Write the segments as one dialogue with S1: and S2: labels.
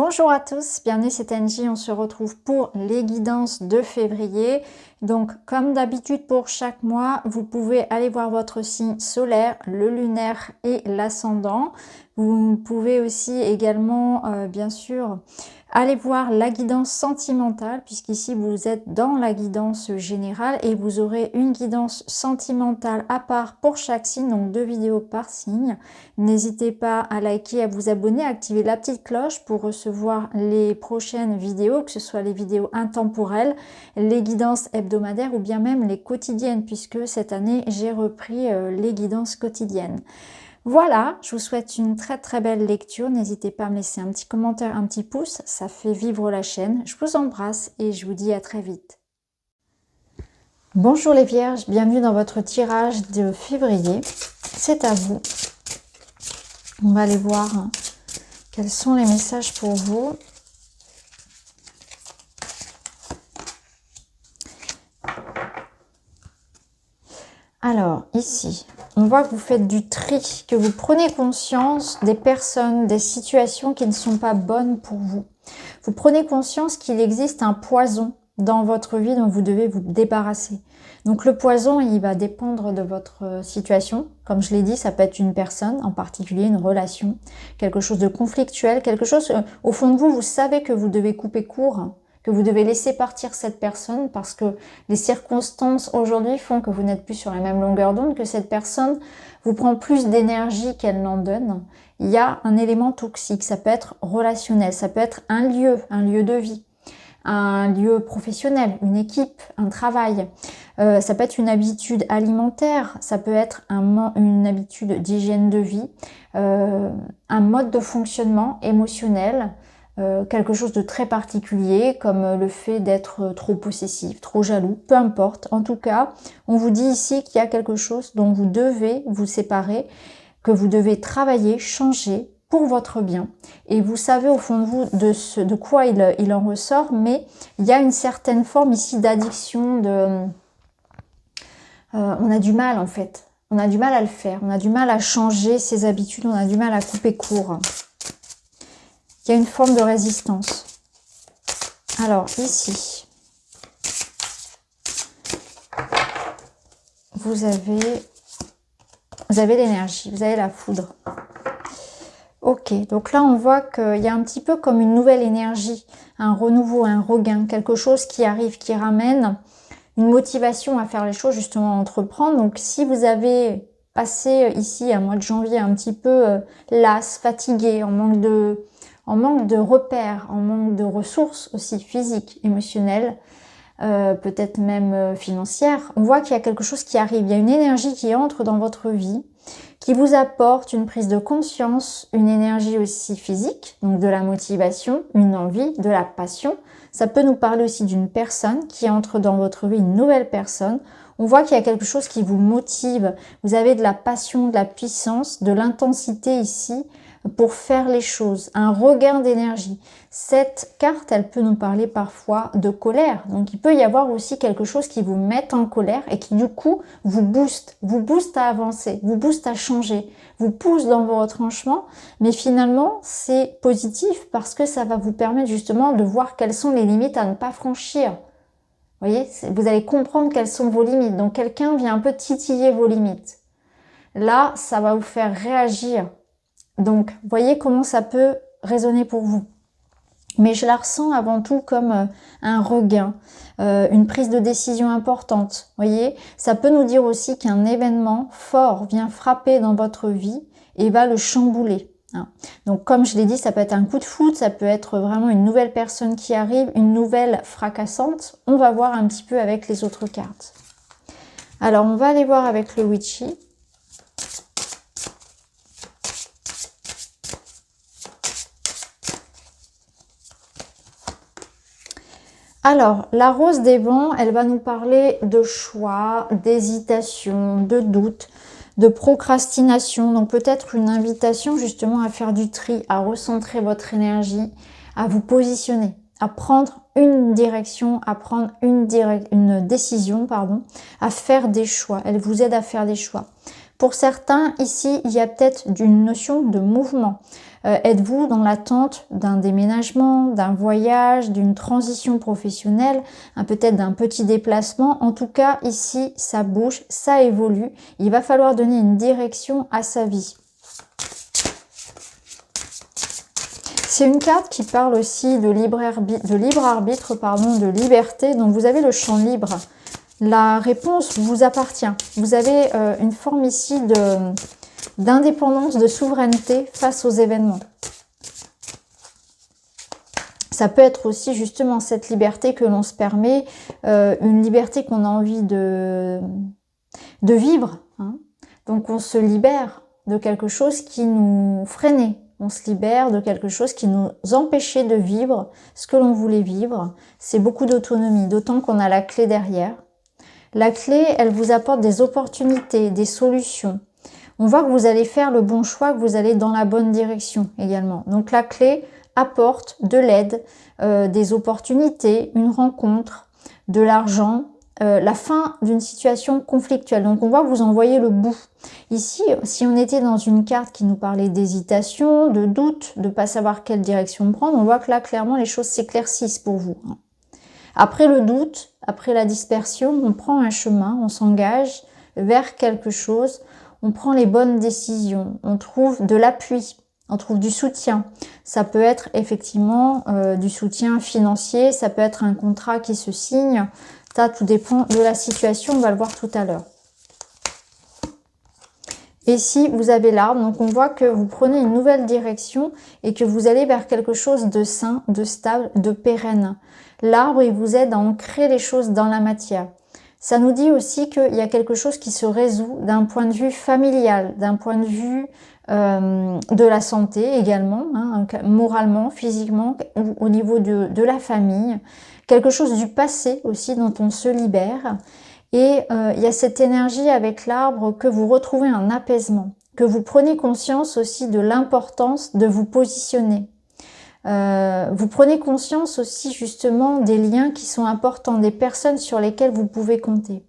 S1: Bonjour à tous, bienvenue c'est Angie, on se retrouve pour les guidances de février. Donc comme d'habitude pour chaque mois, vous pouvez aller voir votre signe solaire, le lunaire et l'ascendant. Vous pouvez aussi également, bien sûr, aller voir la guidance sentimentale, puisqu'ici vous êtes dans la guidance générale et vous aurez une guidance sentimentale à part pour chaque signe, donc 2 vidéos par signe. N'hésitez pas à liker, à vous abonner, à activer la petite cloche pour recevoir les prochaines vidéos, que ce soit les vidéos intemporelles, les guidances hebdomadaires ou bien même les quotidiennes, puisque cette année j'ai repris les guidances quotidiennes. Voilà, je vous souhaite une très belle lecture. N'hésitez pas à me laisser un petit commentaire, un petit pouce, ça fait vivre la chaîne. Je vous embrasse et je vous dis à très vite. Bonjour les vierges, bienvenue dans votre tirage de février. C'est à vous. On va aller voir quels sont les messages pour vous. Alors, ici, on voit que vous faites du tri, que vous prenez conscience des personnes, des situations qui ne sont pas bonnes pour vous. Vous prenez conscience qu'il existe un poison dans votre vie dont vous devez vous débarrasser. Donc le poison, il va dépendre de votre situation. Comme je l'ai dit, ça peut être une personne, en particulier une relation, quelque chose de conflictuel, quelque chose, au fond de vous, vous savez que vous devez couper court, que vous devez laisser partir cette personne parce que les circonstances aujourd'hui font que vous n'êtes plus sur la même longueur d'onde, que cette personne vous prend plus d'énergie qu'elle n'en donne. Il y a un élément toxique, ça peut être relationnel, ça peut être un lieu de vie, un lieu professionnel, une équipe, un travail. Ça peut être une habitude alimentaire, ça peut être une habitude d'hygiène de vie, un mode de fonctionnement émotionnel, quelque chose de très particulier comme le fait d'être trop possessif, trop jaloux, peu importe. En tout cas, on vous dit ici qu'il y a quelque chose dont vous devez vous séparer, que vous devez travailler, changer pour votre bien. Et vous savez au fond de vous de quoi il en ressort, mais il y a une certaine forme ici d'addiction, on a du mal en fait. On a du mal à le faire, on a du mal à changer ses habitudes, on a du mal à couper court. Il y a une forme de résistance. Alors ici, vous avez l'énergie, vous avez la foudre. Ok, donc là on voit qu'il y a un petit peu comme une nouvelle énergie, un renouveau, un regain, quelque chose qui arrive, qui ramène une motivation à faire les choses, justement à entreprendre. Donc si vous avez passé ici un mois de janvier un petit peu las, fatigué, en manque de repères, en manque de ressources aussi physiques, émotionnelles, peut-être même financières, on voit qu'il y a quelque chose qui arrive, il y a une énergie qui entre dans votre vie, qui vous apporte une prise de conscience, une énergie aussi physique, donc de la motivation, une envie, de la passion. Ça peut nous parler aussi d'une personne qui entre dans votre vie, une nouvelle personne. On voit qu'il y a quelque chose qui vous motive, vous avez de la passion, de la puissance, de l'intensité ici, pour faire les choses, un regain d'énergie. Cette carte, elle peut nous parler parfois de colère. Donc, il peut y avoir aussi quelque chose qui vous met en colère et qui, du coup, vous booste à avancer, vous booste à changer, vous pousse dans vos retranchements. Mais finalement, c'est positif parce que ça va vous permettre justement de voir quelles sont les limites à ne pas franchir. Vous voyez, vous allez comprendre quelles sont vos limites. Donc, quelqu'un vient un peu titiller vos limites. Là, ça va vous faire réagir. Donc, voyez comment ça peut résonner pour vous. Mais je la ressens avant tout comme un regain, une prise de décision importante. Voyez, ça peut nous dire aussi qu'un événement fort vient frapper dans votre vie et va le chambouler. Donc, comme je l'ai dit, ça peut être un coup de foudre, ça peut être vraiment une nouvelle personne qui arrive, une nouvelle fracassante. On va voir un petit peu avec les autres cartes. Alors, on va aller voir avec le Witchy. Alors, la rose des vents, elle va nous parler de choix, d'hésitation, de doute, de procrastination. Donc peut-être une invitation justement à faire du tri, à recentrer votre énergie, à vous positionner, à prendre une direction, à prendre une décision, à faire des choix. Elle vous aide à faire des choix. Pour certains, ici, il y a peut-être une notion de mouvement. Êtes-vous dans l'attente d'un déménagement, d'un voyage, d'une transition professionnelle, peut-être d'un petit déplacement? En tout cas, ici, ça bouge, ça évolue. Il va falloir donner une direction à sa vie. C'est une carte qui parle aussi de libre arbitre, de liberté. Donc, vous avez le champ libre. La réponse vous appartient. Vous avez une forme ici d'indépendance, de souveraineté face aux événements. Ça peut être aussi justement cette liberté que l'on se permet, une liberté qu'on a envie de vivre. Hein. Donc on se libère de quelque chose qui nous freinait. On se libère de quelque chose qui nous empêchait de vivre ce que l'on voulait vivre. C'est beaucoup d'autonomie, d'autant qu'on a la clé derrière. La clé, elle vous apporte des opportunités, des solutions. On voit que vous allez faire le bon choix, que vous allez dans la bonne direction également. Donc la clé apporte de l'aide, des opportunités, une rencontre, de l'argent, la fin d'une situation conflictuelle. Donc on voit que vous en voyez le bout. Ici, si on était dans une carte qui nous parlait d'hésitation, de doute, de ne pas savoir quelle direction prendre, on voit que là, clairement, les choses s'éclaircissent pour vous. Après le doute, après la dispersion, on prend un chemin, on s'engage vers quelque chose, on prend les bonnes décisions, on trouve de l'appui, on trouve du soutien. Ça peut être effectivement du soutien financier, ça peut être un contrat qui se signe. Ça, tout dépend de la situation, on va le voir tout à l'heure. Et si vous avez l'arbre, donc on voit que vous prenez une nouvelle direction et que vous allez vers quelque chose de sain, de stable, de pérenne. L'arbre, il vous aide à ancrer les choses dans la matière. Ça nous dit aussi qu'il y a quelque chose qui se résout d'un point de vue familial, d'un point de vue de la santé également, hein, moralement, physiquement, au niveau de la famille. Quelque chose du passé aussi dont on se libère. Et il y a cette énergie avec l'arbre que vous retrouvez un apaisement, que vous prenez conscience aussi de l'importance de vous positionner. Vous prenez conscience aussi justement des liens qui sont importants, des personnes sur lesquelles vous pouvez compter.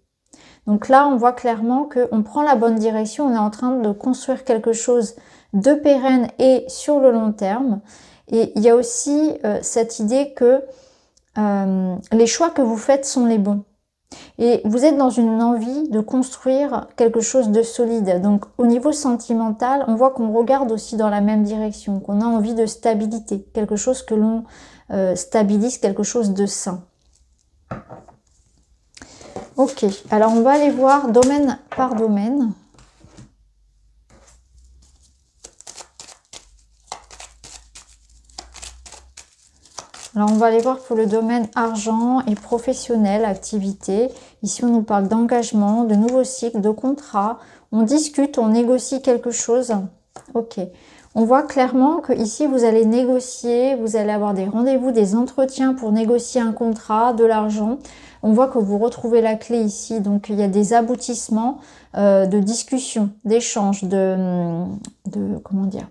S1: Donc là, on voit clairement qu'on prend la bonne direction, on est en train de construire quelque chose de pérenne et sur le long terme. Et il y a aussi cette idée que les choix que vous faites sont les bons. Et vous êtes dans une envie de construire quelque chose de solide. Donc au niveau sentimental, on voit qu'on regarde aussi dans la même direction, qu'on a envie de stabilité, quelque chose que l'on stabilise, quelque chose de sain. Ok, alors on va aller voir domaine par domaine. Alors on va aller voir pour le domaine argent et professionnel, activité. Ici on nous parle d'engagement, de nouveaux cycles, de contrats. On discute, on négocie quelque chose. Ok. On voit clairement que ici vous allez négocier, vous allez avoir des rendez-vous, des entretiens pour négocier un contrat, de l'argent. On voit que vous retrouvez la clé ici, donc il y a des aboutissements de discussion, d'échange, comment dire,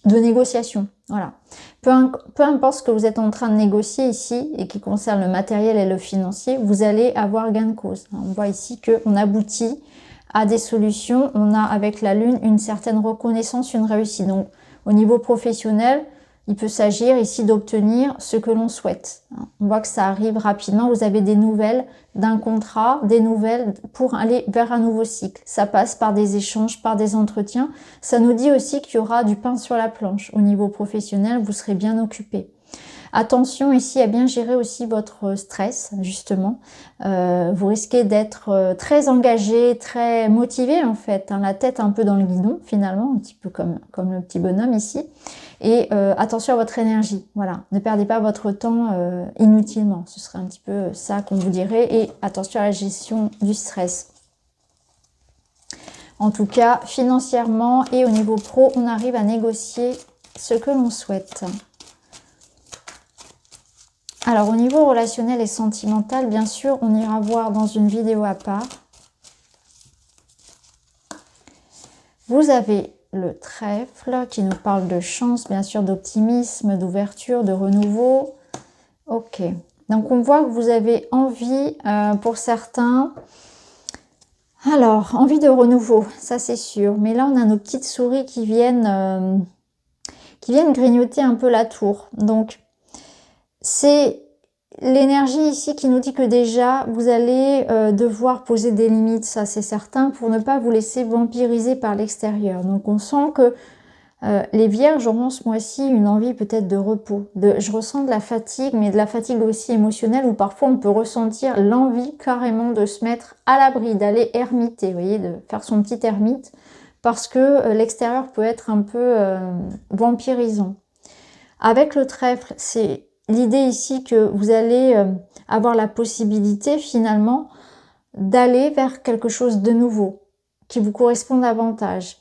S1: de négociation. Voilà. Peu importe ce que vous êtes en train de négocier ici et qui concerne le matériel et le financier, vous allez avoir gain de cause. On voit ici qu'on aboutit à des solutions. On a avec la lune une certaine reconnaissance, une réussite. Donc au niveau professionnel, il peut s'agir ici d'obtenir ce que l'on souhaite. On voit que ça arrive rapidement. Vous avez des nouvelles d'un contrat, des nouvelles pour aller vers un nouveau cycle. Ça passe par des échanges, par des entretiens. Ça nous dit aussi qu'il y aura du pain sur la planche. Au niveau professionnel, vous serez bien occupé. Attention ici à bien gérer aussi votre stress, justement. Vous risquez d'être très engagé, très motivé en fait, hein, la tête un peu dans le guidon finalement, un petit peu comme le petit bonhomme ici. Et attention à votre énergie, voilà. Ne perdez pas votre temps inutilement. Ce serait un petit peu ça qu'on vous dirait. Et attention à la gestion du stress. En tout cas, financièrement et au niveau pro, on arrive à négocier ce que l'on souhaite. Alors, au niveau relationnel et sentimental, bien sûr, on ira voir dans une vidéo à part. Vous avez le trèfle qui nous parle de chance, bien sûr, d'optimisme, d'ouverture, de renouveau. Ok. Donc, on voit que vous avez envie, pour certains, Alors, envie de renouveau, ça c'est sûr. Mais là, on a nos petites souris qui viennent grignoter un peu la tour. Donc, c'est l'énergie ici qui nous dit que déjà, vous allez devoir poser des limites, ça c'est certain, pour ne pas vous laisser vampiriser par l'extérieur. Donc, on sent que les vierges auront ce mois-ci une envie peut-être de repos. Je ressens de la fatigue, mais de la fatigue aussi émotionnelle, où parfois on peut ressentir l'envie carrément de se mettre à l'abri, d'aller ermiter, vous voyez, de faire son petit ermite, parce que l'extérieur peut être un peu vampirisant. Avec le trèfle, c'est l'idée ici que vous allez avoir la possibilité finalement d'aller vers quelque chose de nouveau, qui vous correspond davantage.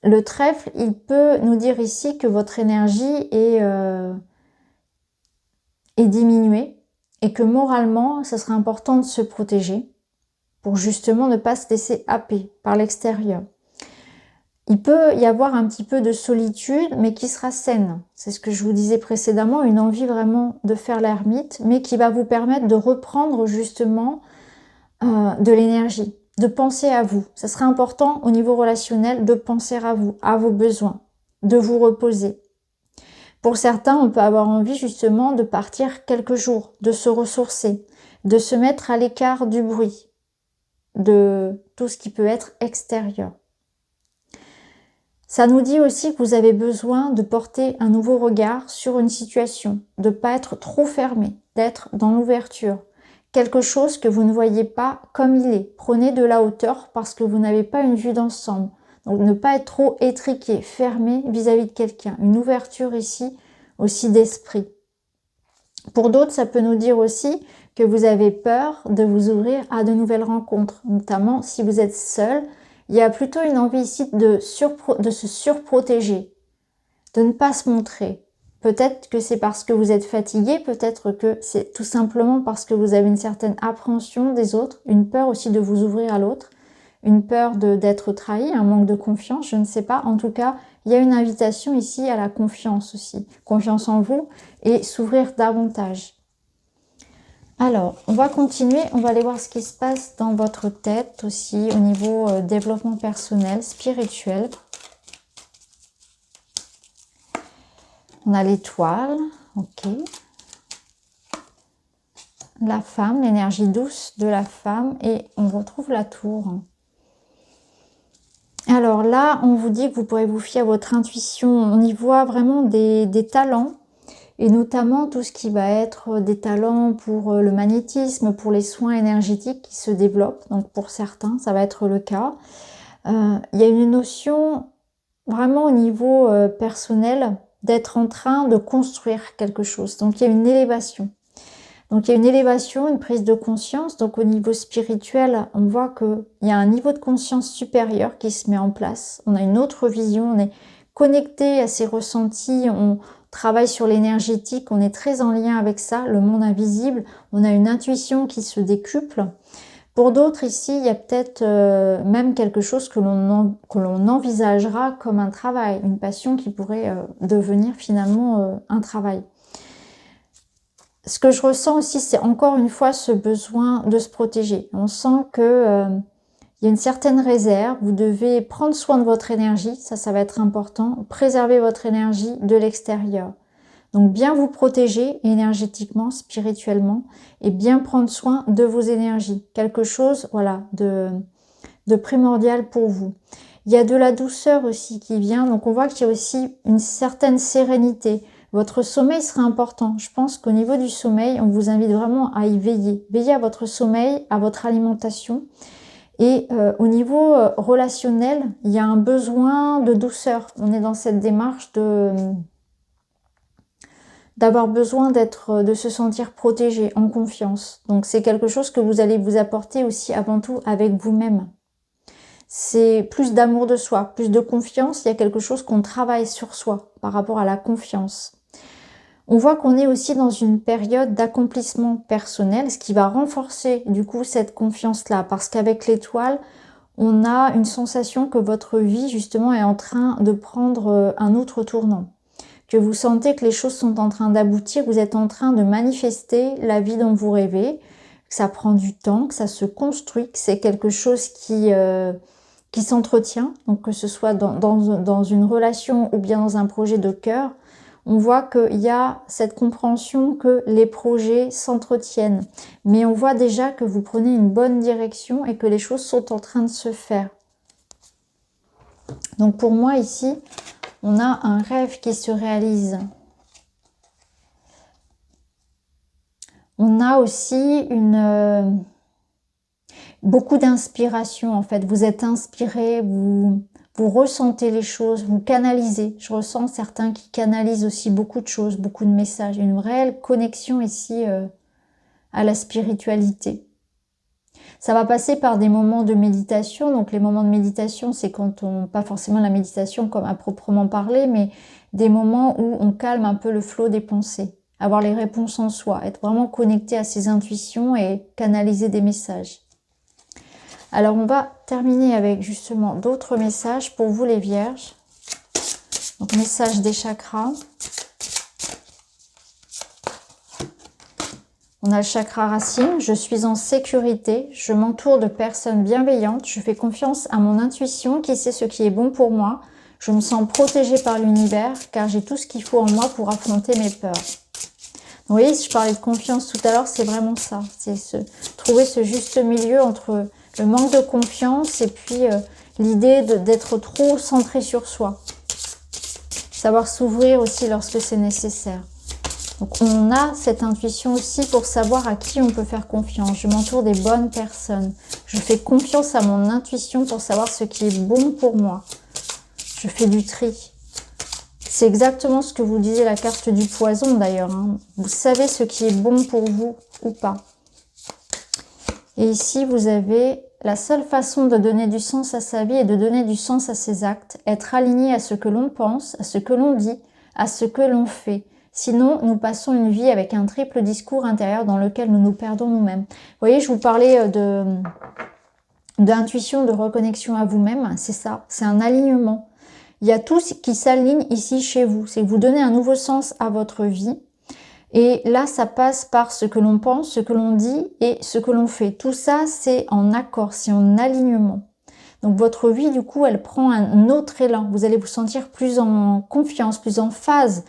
S1: Le trèfle, il peut nous dire ici que votre énergie est diminuée et que moralement, ce serait important de se protéger pour justement ne pas se laisser happer par l'extérieur. Il peut y avoir un petit peu de solitude, mais qui sera saine. C'est ce que je vous disais précédemment, une envie vraiment de faire l'ermite, mais qui va vous permettre de reprendre justement de l'énergie, de penser à vous. Ça sera important au niveau relationnel de penser à vous, à vos besoins, de vous reposer. Pour certains, on peut avoir envie justement de partir quelques jours, de se ressourcer, de se mettre à l'écart du bruit, de tout ce qui peut être extérieur. Ça nous dit aussi que vous avez besoin de porter un nouveau regard sur une situation, de ne pas être trop fermé, d'être dans l'ouverture. Quelque chose que vous ne voyez pas comme il est. Prenez de la hauteur parce que vous n'avez pas une vue d'ensemble. Donc ne pas être trop étriqué, fermé vis-à-vis de quelqu'un. Une ouverture ici aussi d'esprit. Pour d'autres, ça peut nous dire aussi que vous avez peur de vous ouvrir à de nouvelles rencontres. Notamment si vous êtes seul, il y a plutôt une envie ici de se surprotéger, de ne pas se montrer. Peut-être que c'est parce que vous êtes fatigué, peut-être que c'est tout simplement parce que vous avez une certaine appréhension des autres, une peur aussi de vous ouvrir à l'autre, une peur d'être trahi, un manque de confiance, je ne sais pas. En tout cas, il y a une invitation ici à la confiance aussi. Confiance en vous et s'ouvrir davantage. Alors, on va continuer, on va aller voir ce qui se passe dans votre tête aussi au niveau développement personnel, spirituel. On a l'étoile, ok. La femme, l'énergie douce de la femme et on retrouve la tour. Alors là, on vous dit que vous pourrez vous fier à votre intuition. On y voit vraiment des talents et notamment tout ce qui va être des talents pour le magnétisme, pour les soins énergétiques qui se développent. Donc pour certains, ça va être le cas. Il y a une notion vraiment au niveau personnel d'être en train de construire quelque chose. Donc il y a une élévation. Donc il y a une élévation, une prise de conscience. Donc au niveau spirituel, on voit qu'il y a un niveau de conscience supérieur qui se met en place. On a une autre vision, on est connecté à ses ressentis, on travaille sur l'énergétique, on est très en lien avec ça, le monde invisible. On a une intuition qui se décuple. Pour d'autres ici, il y a peut-être même quelque chose que l'on envisagera comme un travail, une passion qui pourrait devenir finalement un travail. Ce que je ressens aussi, c'est encore une fois ce besoin de se protéger. On sent que il y a une certaine réserve, vous devez prendre soin de votre énergie, ça va être important, préserver votre énergie de l'extérieur. Donc bien vous protéger énergétiquement, spirituellement, et bien prendre soin de vos énergies. Quelque chose, voilà, de primordial pour vous. Il y a de la douceur aussi qui vient, donc on voit qu'il y a aussi une certaine sérénité. Votre sommeil sera important. Je pense qu'au niveau du sommeil, on vous invite vraiment à y veiller. Veillez à votre sommeil, à votre alimentation. Et au niveau relationnel, il y a un besoin de douceur. On est dans cette démarche d'avoir besoin de se sentir protégé, en confiance. Donc c'est quelque chose que vous allez vous apporter aussi avant tout avec vous-même. C'est plus d'amour de soi, plus de confiance. Il y a quelque chose qu'on travaille sur soi par rapport à la confiance. On voit qu'on est aussi dans une période d'accomplissement personnel, ce qui va renforcer du coup cette confiance-là. Parce qu'avec l'étoile, on a une sensation que votre vie justement est en train de prendre un autre tournant. Que vous sentez que les choses sont en train d'aboutir, vous êtes en train de manifester la vie dont vous rêvez. que ça prend du temps, que ça se construit, que c'est quelque chose qui s'entretient, donc que ce soit dans une relation ou bien dans un projet de cœur, on voit qu'il y a cette compréhension que les projets s'entretiennent. Mais on voit déjà que vous prenez une bonne direction et que les choses sont en train de se faire. Donc pour moi ici, on a un rêve qui se réalise. On a aussi beaucoup d'inspiration en fait. Vous êtes inspiré, vous ressentez les choses, vous canalisez. Je ressens certains qui canalisent aussi beaucoup de choses, beaucoup de messages. Une réelle connexion ici à la spiritualité. Ça va passer par des moments de méditation. Donc les moments de méditation, c'est quand on, pas forcément la méditation comme à proprement parler, mais des moments où on calme un peu le flot des pensées. Avoir les réponses en soi, être vraiment connecté à ses intuitions et canaliser des messages. Alors on va terminer avec justement d'autres messages pour vous les vierges. Donc message des chakras. On a le chakra racine, je suis en sécurité, je m'entoure de personnes bienveillantes, je fais confiance à mon intuition qui sait ce qui est bon pour moi. Je me sens protégée par l'univers car j'ai tout ce qu'il faut en moi pour affronter mes peurs. Vous voyez, si je parlais de confiance tout à l'heure, c'est vraiment ça. C'est trouver ce juste milieu entre le manque de confiance et puis l'idée d'être trop centré sur soi. Savoir s'ouvrir aussi lorsque c'est nécessaire. Donc on a cette intuition aussi pour savoir à qui on peut faire confiance. Je m'entoure des bonnes personnes. Je fais confiance à mon intuition pour savoir ce qui est bon pour moi. Je fais du tri. C'est exactement ce que vous disiez la carte du poison d'ailleurs. Hein. Vous savez ce qui est bon pour vous ou pas. Et ici, vous avez la seule façon de donner du sens à sa vie et de donner du sens à ses actes. Être aligné à ce que l'on pense, à ce que l'on dit, à ce que l'on fait. Sinon, nous passons une vie avec un triple discours intérieur dans lequel nous nous perdons nous-mêmes. Vous voyez, je vous parlais d'intuition, de reconnexion à vous-même. C'est ça, c'est un alignement. Il y a tout qui s'aligne ici chez vous. C'est que vous donnez un nouveau sens à votre vie. Et là, ça passe par ce que l'on pense, ce que l'on dit et ce que l'on fait. Tout ça, c'est en accord, c'est en alignement. Donc votre vie, du coup, elle prend un autre élan. Vous allez vous sentir plus en confiance, plus en phase.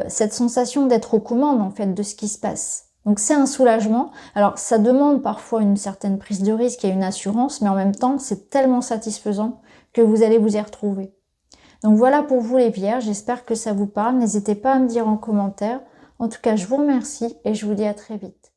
S1: Cette sensation d'être aux commandes, en fait, de ce qui se passe. Donc c'est un soulagement. Alors ça demande parfois une certaine prise de risque et une assurance, mais en même temps, c'est tellement satisfaisant que vous allez vous y retrouver. Donc voilà pour vous les vierges, j'espère que ça vous parle. N'hésitez pas à me dire en commentaire. En tout cas, je vous remercie et je vous dis à très vite.